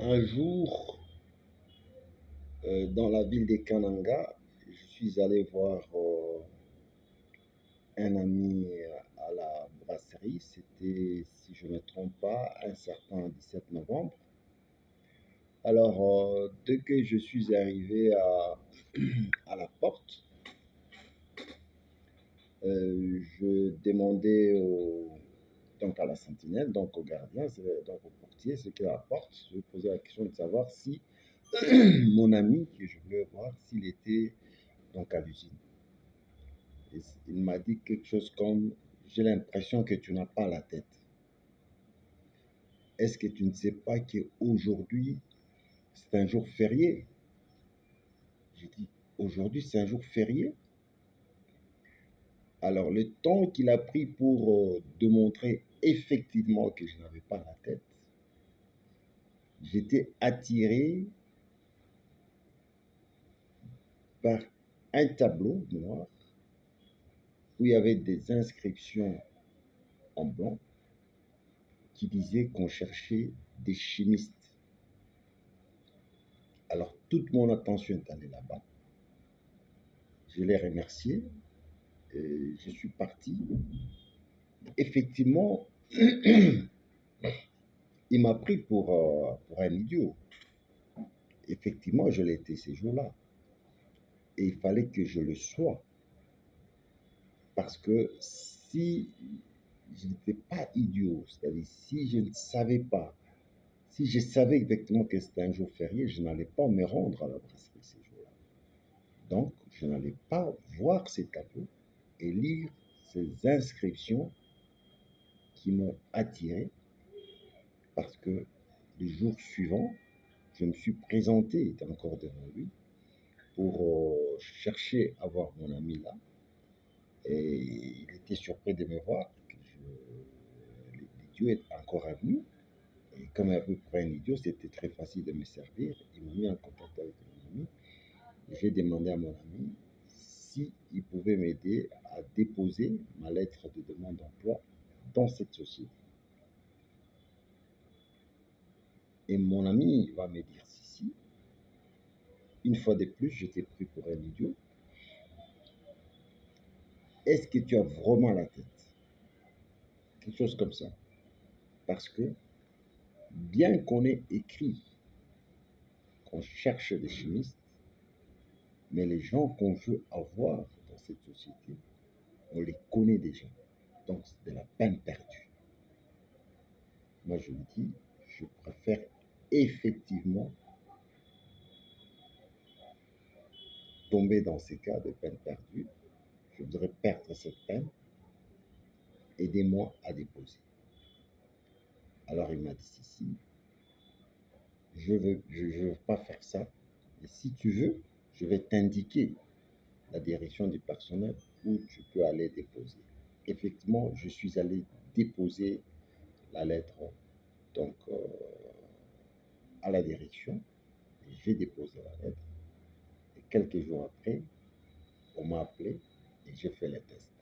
Un jour, dans la ville de Kananga, je suis allé voir un ami à la brasserie. C'était, si je ne me trompe pas, un certain 17 novembre. Alors, dès que je suis arrivé à la porte, je demandais donc à la sentinelle, donc au gardien, donc au portier, ce qui est à la porte. Je posais la question de savoir si mon ami que je voulais voir, s'il était donc à l'usine. Et il m'a dit quelque chose comme: j'ai l'impression que tu n'as pas la tête. Est-ce que tu ne sais pas qu'aujourd'hui, c'est un jour férié? J'ai dit: aujourd'hui, c'est un jour férié? Alors, le temps qu'il a pris pour démontrer effectivement que je n'avais pas la tête, j'étais attiré par un tableau noir où il y avait des inscriptions en blanc qui disaient qu'on cherchait des chimistes. Alors, toute mon attention est allée là-bas. Je l'ai remercié et je suis parti. Effectivement, il m'a pris pour un idiot. Effectivement, je l'ai été ces jours-là. Et il fallait que je le sois. Parce que si je n'étais pas idiot, c'est-à-dire si je ne savais pas, si je savais effectivement que c'était un jour férié, je n'allais pas me rendre à la brasserie ces jours-là. Donc, je n'allais pas voir ces tableaux et lire ces inscriptions qui m'ont attiré parce que le jour suivant, je me suis présenté, il était encore devant lui, pour chercher à voir mon ami là. Et il était surpris de me voir. L'idiot est encore revenu. Et comme un peu pour un idiot, c'était très facile de me servir. Il m'a mis en contact avec mon ami. J'ai demandé à mon ami s'il pouvait m'aider à déposer ma lettre de demande d'emploi dans cette société. Et mon ami va me dire si. Une fois de plus, j'étais pris pour un idiot. Est-ce que tu as vraiment la tête? Quelque chose comme ça. Parce que bien qu'on ait écrit qu'on cherche des chimistes, mais les gens qu'on veut avoir dans cette société, on les connaît déjà. Donc, c'est de la peine perdue. Moi, je me dis, je préfère effectivement tomber dans ces cas de peine perdue. Je voudrais perdre cette peine. Aidez-moi à déposer. Alors, il m'a dit, si, je veux pas faire ça. Et si tu veux, je vais t'indiquer la direction du personnel où tu peux aller déposer. Effectivement, je suis allé déposer la lettre donc à la direction. J'ai déposé la lettre et quelques jours après, on m'a appelé et j'ai fait les tests.